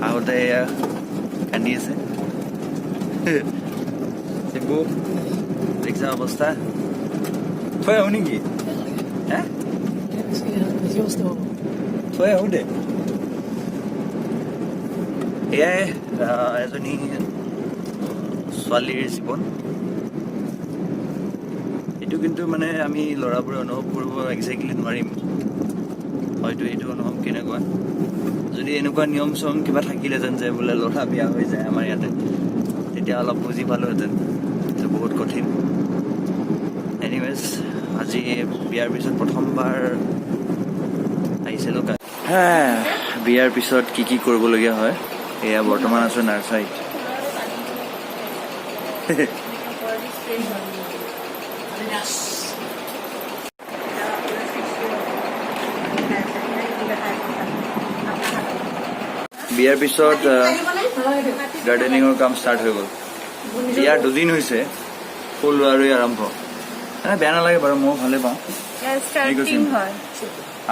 আহোঁতে কান্দি আছে চিম্পু দেখিছা অৱস্থা থৈ আহোঁ নেকি হে থৈ আহোঁ দে এয়াই এজনী ছোৱালীৰ জীৱন এইটো কিন্তু মানে আমি ল'ৰাবোৰে অনুভৱ কৰিব একজেক্টলি নোৱাৰিম হয়তো এইটো অনুভৱ কেনেকুৱা যদি এনেকুৱা নিয়ম চম কিবা থাকিলেহেঁতেন যে বোলে ল'ৰা বিয়া হৈ যায় আমাৰ ইয়াতে তেতিয়া অলপ বুজি পালোহেঁতেন এইটো বহুত কঠিন এনিৱেজ আজি বিয়াৰ পিছত প্ৰথমবাৰ আহিছিলোঁ বিয়াৰ পিছত কি কি কৰিবলগীয়া হয় এয়া বৰ্তমান আছোঁ নাৰ্চাৰীত বিয়াৰ পিছত গাৰ্ডেনিঙৰ কাম ষ্টাৰ্ট হৈ গ'ল বিয়াৰ 2 দিন হৈছে ফুল ৰোৱাৰুই আৰম্ভ বেয়া নালাগে বাৰু ময়ো ভালে পাওঁ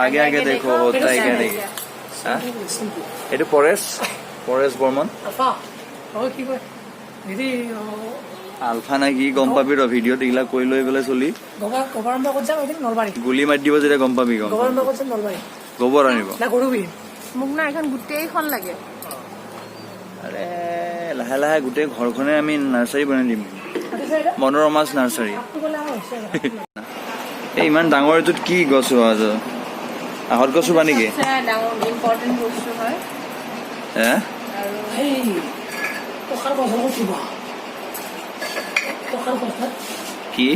আগে আগে দেখো হোতা আগে দেখি এইটো পৰেশ বৰ্মন আলফা নে কি গম পাবি ৰ ভিডিঅ'ত এইবিলাক কৈ লৈ পেলাই চলি গুলি মাৰি দিব যেতিয়া গম পাবি গোবৰ আনিব মোক না এখন গোটেইখন লাগে আৰে লাহে লাহে গোটেই ঘৰখনে আমি নাৰ্চাৰী বনাই দিম মনোৰমাজ নাৰ্চাৰী এই ইমান ডাঙৰ এইটোত কি গছ ৰোৱা আছে আহত গছ ৰোৱা নেকি কি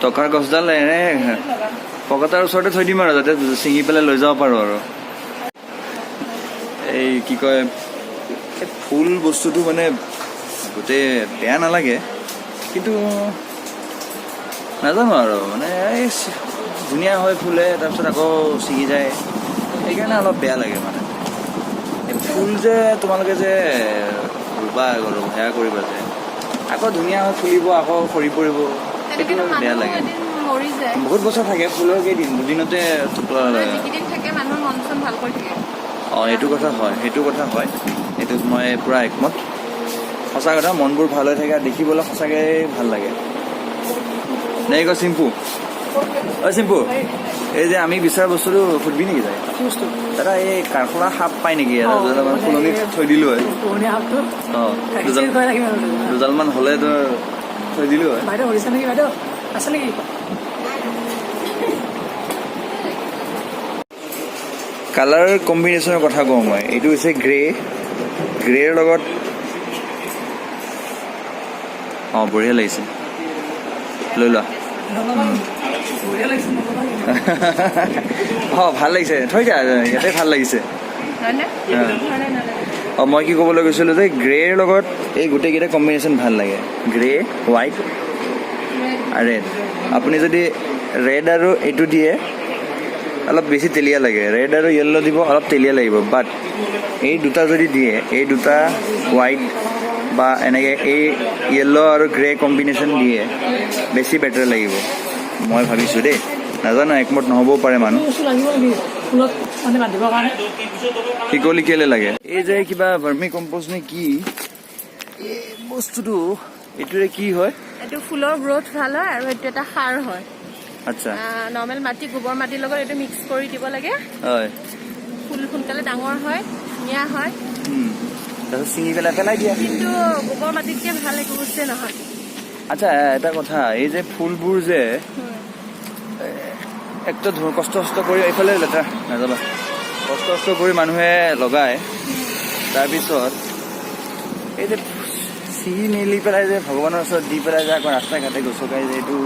টকাৰ গছডাল এনে পকাটাৰ ওচৰতে থৈ দিম আৰু যাতে ছিঙি পেলাই লৈ যাব পাৰো আৰু এই কি কয় ফুল বস্তুটো মানে গোটেই বেয়া নালাগে কিন্তু নাজানো আৰু মানে এই ধুনীয়া হয় ফুলে তাৰপিছত আকৌ ছিঙি যায় সেইকাৰণে অলপ বেয়া লাগে মানে ফুল যে তোমালোকে যে ৰুবা সেয়া কৰিবা যে আকৌ ধুনীয়া হয় ফুলিব আকৌ সৰি পৰিব সেইটো বেয়া লাগে বহুত বছৰ থাকে ফুলৰ কেইদিন দুদিনতে সেইটো কথা হয় এইটোত মই পুৰা একমত সঁচা কথা মনবোৰ ভাল হৈ থাকে আৰু দেখিবলৈ সঁচাকৈ ভাল লাগে নে ক চিম্পু চিম্পু এই যে আমি বিচৰা বস্তুটো সুধিবি নেকি যায় দাদা এই কাৰখলা সাপ পাই নেকি ফুলনিত থৈ দিলো হয় দুডালমান হ'লে থৈ দিলো হয় কালাৰ কম্বিনেশ্যনৰ কথা কওঁ মই এইটো হৈছে গ্ৰেৰ লগত বঢ়িয়া লাগিছে লৈ লোৱা ভাল লাগিছে থৈ দিয়া ইয়াতে ভাল লাগিছে মই কি ক'বলৈ গৈছিলোঁ যে গ্ৰেৰ লগত এই গোটেইকেইটা কম্বিনেশ্যন ভাল লাগে গ্ৰে হোৱাইট আৰু ৰেড আপুনি যদি ৰেড আৰু এইটো দিয়ে অলপ বেছি তেলীয়া লাগে ৰেড আৰু য়েল্ল' দিব অলপ তেলীয়া লাগিব বাট এই দুটা যদি দিয়ে এই দুটা হোৱাইট বা এনেকৈ এই য়েল্ল' আৰু গ্ৰে কম্বিনেশ্যন দিয়ে বেছি বেটাৰ লাগিব মই ভাবিছোঁ দেই নাজানো একমত নহ'বও পাৰে মানুহ শিকলি কেলে লাগে এই যে কিবা ভাৰ্মি কম্প'ষ্ট নে কি এই বস্তুটো এইটোৰে কি হয় এইটো ফুলৰ গ্ৰোথ ভাল হয় আৰু এইটো এটা সাৰ হয় আচ্ছা নৰ্মেল মাটি গোবৰ মাটিৰ লগত এইটো মিক্স কৰি দিব লাগে হয় ফুল সোনকালে ডাঙৰ হয় ধুনীয়া হয় তাৰপিছত ছিঙি পেলাই দিয়া কিন্তু গোবৰ মাটিতকৈ ভাল একো বস্তুৱে নহয় আচ্ছা এটা কথা এই যে ফুলবোৰ যে একটো কষ্ট কৰি এইফালে লেতেৰা নাযাবা কষ্ট কৰি মানুহে লগায় তাৰপিছত এই যে ছিঙি মেলি পেলাই যে ভগৱানৰ ওচৰত দি পেলাই যে আকৌ ৰাস্তা ঘাটে গছকাই যে এইটো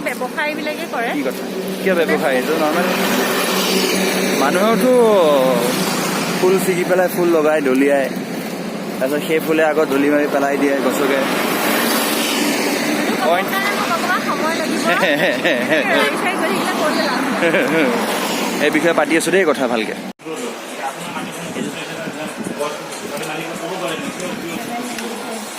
ব্যৱসায়ীবিলাকে কৰে কি কথা কিয় ব্যৱসায় এইটো নৰ্মেল মানুহেওতো ফুল ছিঙি পেলাই ফুল লগাই দলিয়াই তাৰপিছত সেই ফুলে আকৌ দলি মাৰি পেলাই দিয়ে গছকে এই বিষয়ে পাতি আছো দেই কথা ভালকে